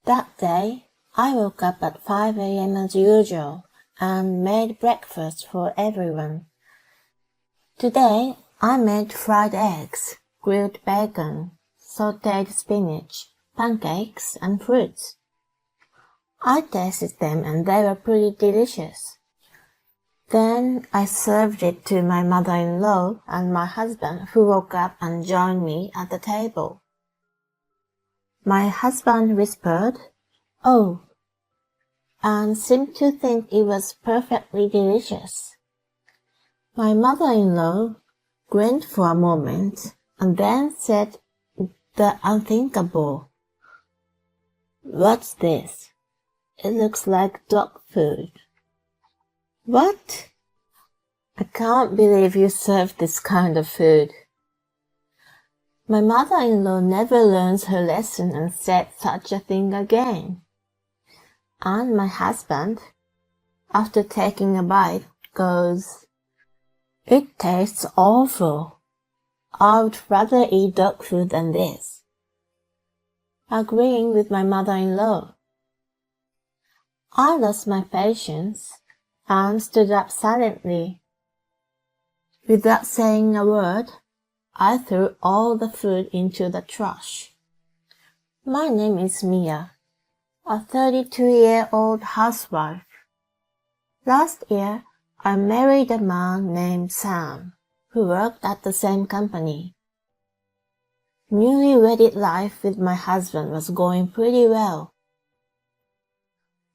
That day, I woke up at 5 a.m. as usual and made breakfast for everyone. Today, I made fried eggs, grilled bacon, sautéed spinach, pancakes, and fruits. I tasted them and they were pretty delicious. Then I served it to my mother-in-law and my husband, who woke up and joined me at the table. My husband whispered, "Oh," and seemed to think it was perfectly delicious. My mother-in-law grinned for a moment and then said the unthinkable. "What's this? It looks like dog food." "What? I can't believe you serve this kind of food." My mother-in-law never learns her lesson and said such a thing again. And my husband, after taking a bite, goes, "It tastes awful. I would rather eat dog food than this," agreeing with my mother-in-law. I lost my patience and stood up silently. Without saying a word, I threw all the food into the trash. My name is Mia, a 32-year-old housewife. Last year, I married a man named Sam, who worked at the same company. Newly-wedded life with my husband was going pretty well.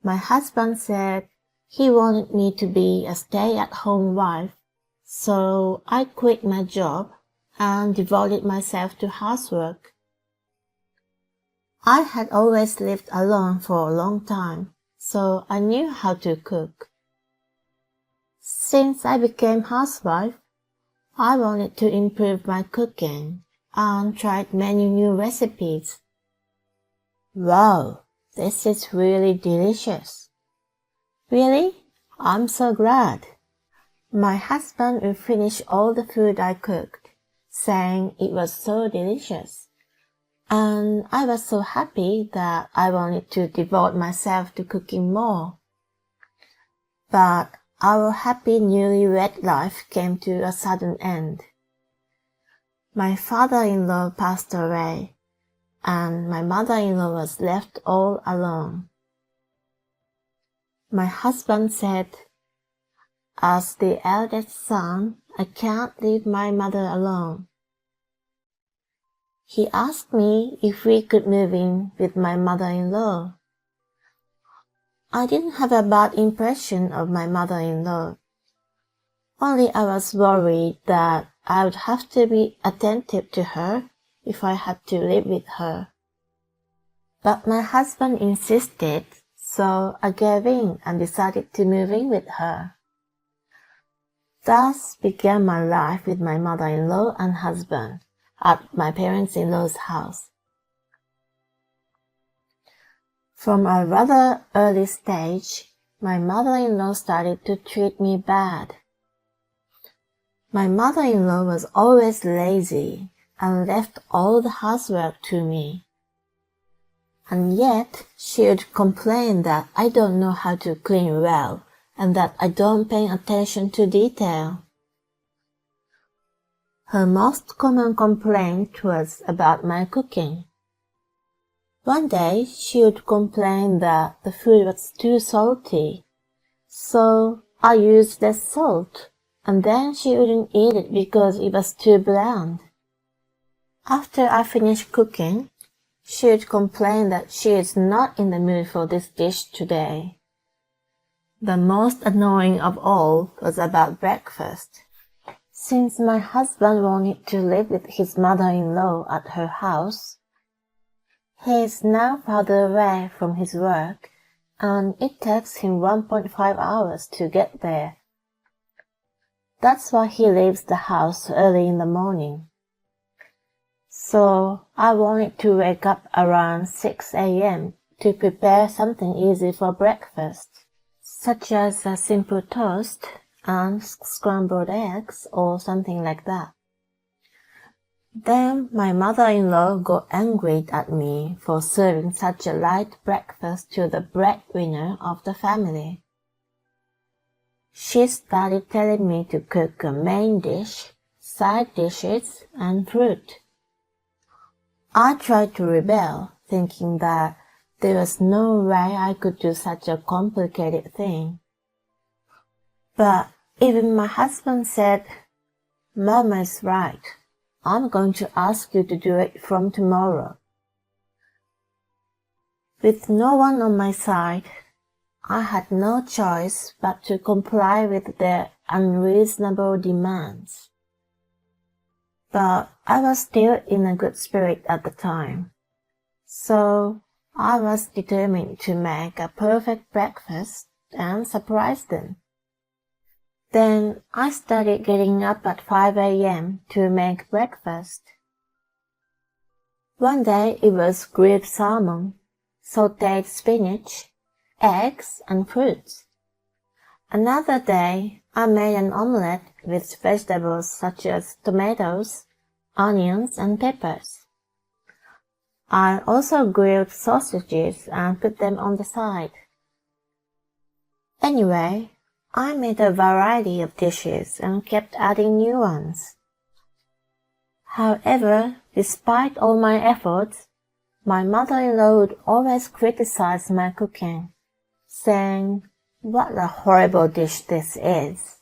My husband said he wanted me to be a stay-at-home wife, so I quit my job and devoted myself to housework. I had always lived alone for a long time, so I knew how to cook. Since I became housewife, I wanted to improve my cooking and tried many new recipes. Wow, this is really delicious. Really? I'm so glad. My husband would finish all the food I cooked, saying it was so delicious. And I was so happy that I wanted to devote myself to cooking more. But our happy newlywed life came to a sudden end. My father-in-law passed away, and my mother-in-law was left all alone. My husband said, "As the eldest son, I can't leave my mother alone." He asked me if we could move in with my mother-in-law. I didn't have a bad impression of my mother-in-law. Only I was worried that I would have to be attentive to her if I had to live with her. But my husband insisted, so I gave in and decided to move in with her. Thus began my life with my mother-in-law and husband at my parents-in-law's house. From a rather early stage, my mother-in-law started to treat me bad. My mother-in-law was always lazy and left all the housework to me. And yet, she would complain that I don't know how to clean well and that I don't pay attention to detail. Her most common complaint was about my cooking. One day, she would complain that the food was too salty, so I used less salt, and then she wouldn't eat it because it was too bland. After I finished cooking, she would complain that she is not in the mood for this dish today. The most annoying of all was about breakfast. Since my husband wanted to live with his mother-in-law at her house, he is now farther away from his work, and it takes him 1.5 hours to get there. That's why he leaves the house early in the morning. So I wanted to wake up around 6 a.m. to prepare something easy for breakfast, such as a simple toast and scrambled eggs or something like that. Then my mother-in-law got angry at me for serving such a light breakfast to the breadwinner of the family. She started telling me to cook a main dish, side dishes, and fruit. I tried to rebel, thinking that there was no way I could do such a complicated thing. But even my husband said, "Mama is right. I'm going to ask you to do it from tomorrow." With no one on my side, I had no choice but to comply with their unreasonable demands. But I was still in a good spirit at the time, so I was determined to make a perfect breakfast and surprise them. Then I started getting up at 5 a.m. to make breakfast. One day it was grilled salmon, sautéed spinach, eggs, and fruits. Another day I made an omelette with vegetables such as tomatoes, onions, and peppers. I also grilled sausages and put them on the side. Anyway, I made a variety of dishes and kept adding new ones. However, despite all my efforts, my mother-in-law would always criticize my cooking, saying, "What a horrible dish this is."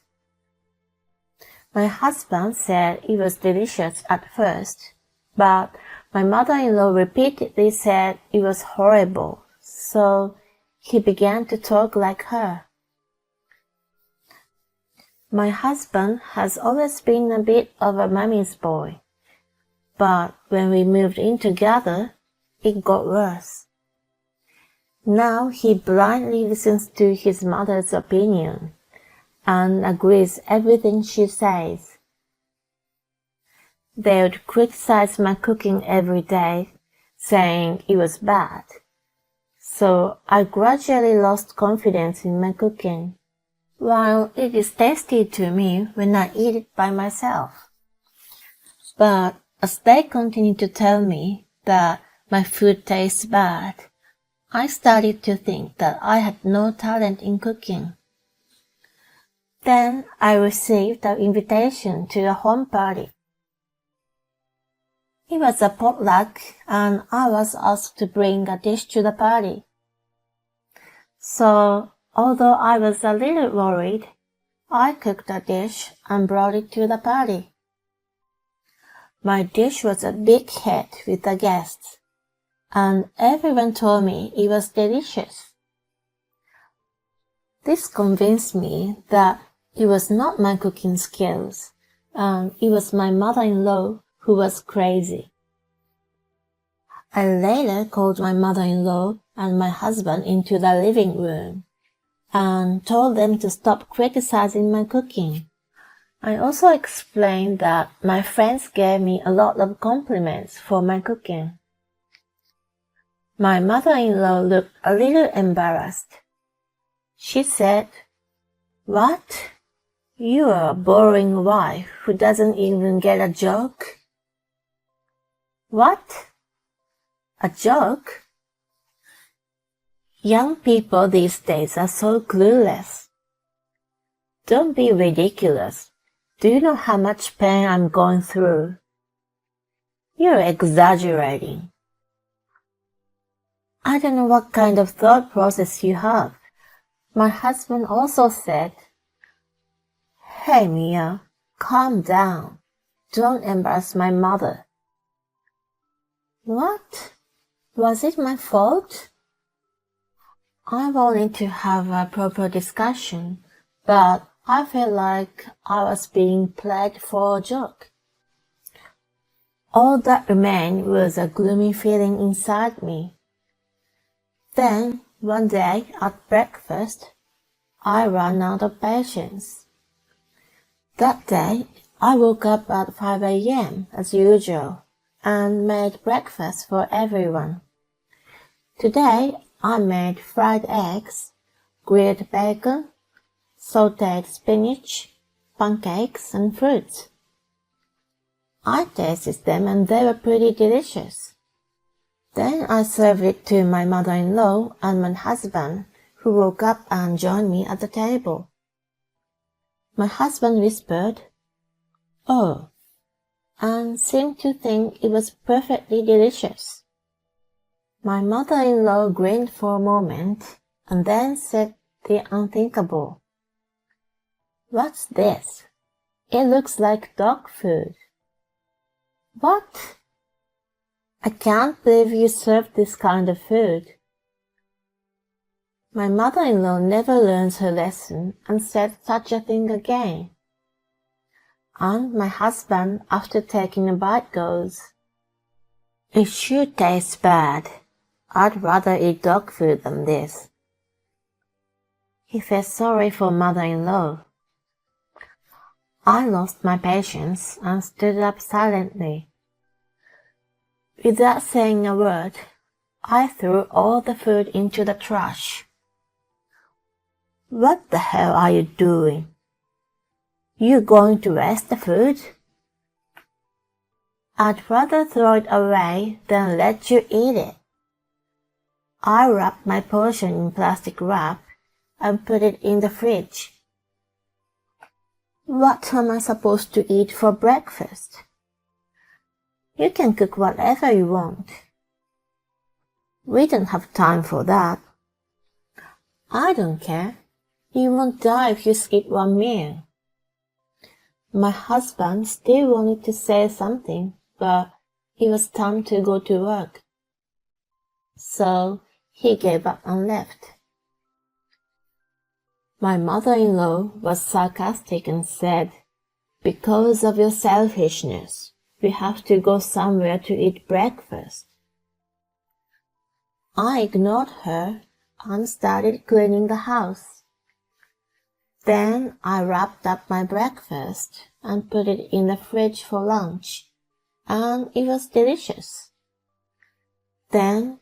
My husband said it was delicious at first, but my mother-in-law repeatedly said it was horrible, so he began to talk like her. My husband has always been a bit of a mommy's boy, but when we moved in together, it got worse. Now he blindly listens to his mother's opinion and agrees everything she says. They would criticize my cooking every day, saying it was bad. So I gradually lost confidence in my cooking, while it is tasty to me when I eat it by myself. But as they continue to tell me that my food tastes bad, I started to think that I had no talent in cooking. Then I received an invitation to a home party. It was a potluck and I was asked to bring a dish to the party. So, although I was a little worried, I cooked a dish and brought it to the party. My dish was a big hit with the guests, and everyone told me it was delicious. This convinced me that it was not my cooking skills, and it was my mother-in-law who was crazy. I later called my mother-in-law and my husband into the living room and told them to stop criticizing my cooking. I also explained that my friends gave me a lot of compliments for my cooking. My mother-in-law looked a little embarrassed. She said, "What? You are a boring wife who doesn't even get a joke?" "What? A joke?" Young people these days are so clueless. Don't be ridiculous. Do you know how much pain I'm going through? You're exaggerating. I don't know what kind of thought process you have. My husband also said, "Hey Mia, calm down. Don't embarrass my mother." What? Was it my fault? I wanted to have a proper discussion, but I felt like I was being played for a joke. All that remained was a gloomy feeling inside me. Then, one day at breakfast, I ran out of patience. That day, I woke up at 5 a.m. as usual and made breakfast for everyone. Today, I made fried eggs, grilled bacon, sautéed spinach, pancakes, and fruits. I tasted them and they were pretty delicious. Then I served it to my mother-in-law and my husband, who woke up and joined me at the table. My husband whispered, "Oh," and seemed to think it was perfectly delicious. My mother-in-law grinned for a moment and then said the unthinkable. "What's this? It looks like dog food." "What? I can't believe you served this kind of food." My mother-in-law never learns her lesson and said such a thing again. And my husband, after taking a bite, goes, "It sure tastes bad. I'd rather eat dog food than this." He felt sorry for mother-in-law. I lost my patience and stood up silently. Without saying a word, I threw all the food into the trash. "What the hell are you doing? You going to waste the food?" "I'd rather throw it away than let you eat it." I wrapped my portion in plastic wrap and put it in the fridge. "What am I supposed to eat for breakfast?" "You can cook whatever you want." "We don't have time for that." "I don't care. You won't die if you skip one meal." My husband still wanted to say something, but it was time to go to work. So he gave up and left. My mother-in-law was sarcastic and said, "Because of your selfishness, we have to go somewhere to eat breakfast." I ignored her and started cleaning the house. Then I wrapped up my breakfast and put it in the fridge for lunch, and it was delicious. Then,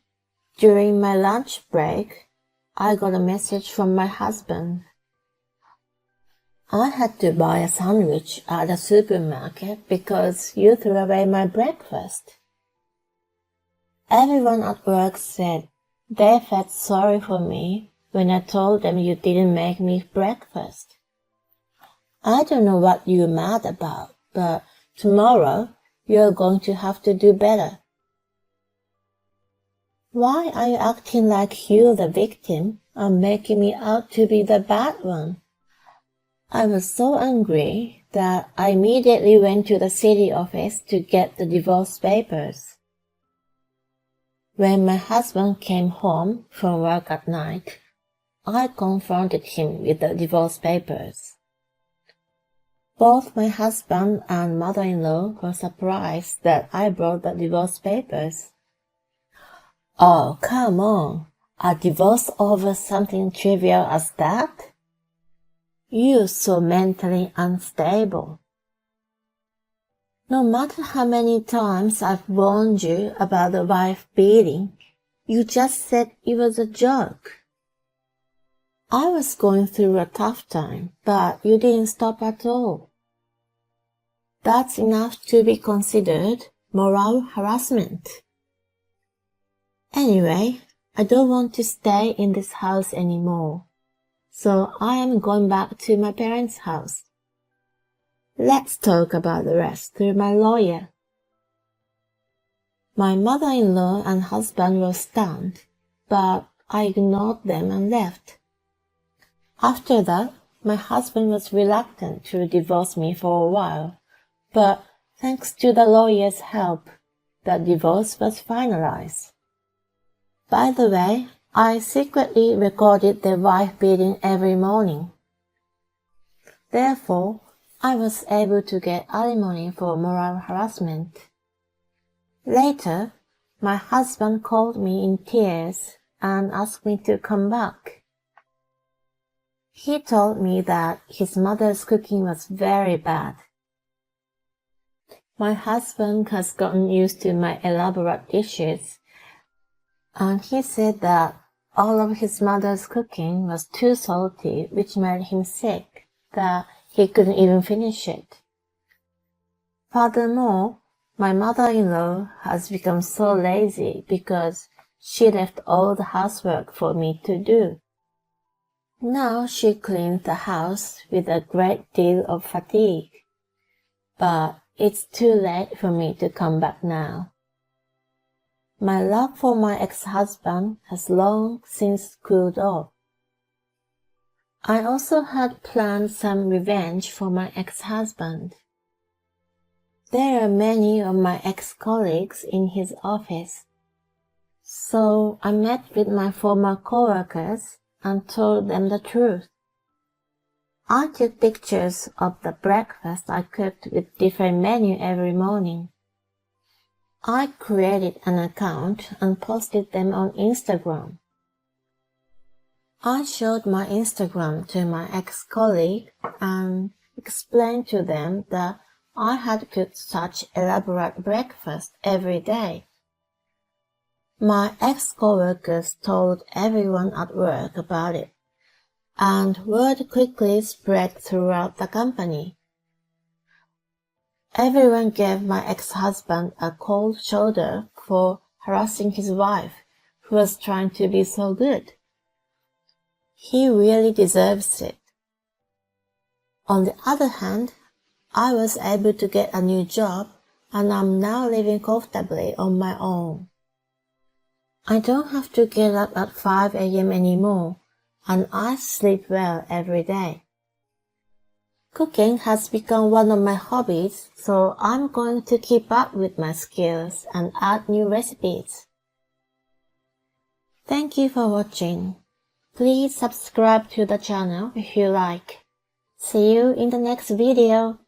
during my lunch break, I got a message from my husband. "I had to buy a sandwich at the supermarket because you threw away my breakfast." Everyone at work said they felt sorry for me when I told them you didn't make me breakfast. "I don't know what you're mad about, but tomorrow you're going to have to do better." "Why are you acting like you're the victim and making me out to be the bad one?" I was so angry that I immediately went to the city office to get the divorce papers. When my husband came home from work at night, I confronted him with the divorce papers. Both my husband and mother-in-law were surprised that I brought the divorce papers. "Oh, come on. A divorce over something trivial as that? You're so mentally unstable." "No matter how many times I've warned you about the wife beating, you just said it was a joke." "I was going through a tough time, but you didn't stop at all." That's enough to be considered moral harassment. Anyway, I don't want to stay in this house anymore, so I am going back to my parents' house. Let's talk about the rest through my lawyer. My mother-in-law and husband were stunned, but I ignored them and left. After that, my husband was reluctant to divorce me for a while, but thanks to the lawyer's help, the divorce was finalized. By the way, I secretly recorded their wife beating every morning. Therefore, I was able to get alimony for moral harassment. Later, my husband called me in tears and asked me to come back. He told me that his mother's cooking was very bad. My husband has gotten used to my elaborate dishes, and he said that all of his mother's cooking was too salty, which made him sick, that he couldn't even finish it. Furthermore, my mother-in-law has become so lazy because she left all the housework for me to do. Now she cleans the house with a great deal of fatigue. But it's too late for me to come back now. My love for my ex-husband has long since cooled off. I also had planned some revenge for my ex-husband. There are many of my ex-colleagues in his office. So I met with my former co-workers and told them the truth. I took pictures of the breakfast I cooked with different menus every morning. I created an account and posted them on Instagram. I showed my Instagram to my ex-colleague and explained to them that I had cooked such elaborate breakfast every day. My ex-coworkers told everyone at work about it, and word quickly spread throughout the company. Everyone gave my ex-husband a cold shoulder for harassing his wife, who was trying to be so good. He really deserves it. On the other hand, I was able to get a new job and I'm now living comfortably on my own. I don't have to get up at 5 a.m. anymore, and I sleep well every day. Cooking has become one of my hobbies, so I'm going to keep up with my skills and add new recipes. Thank you for watching. Please subscribe to the channel if you like. See you in the next video.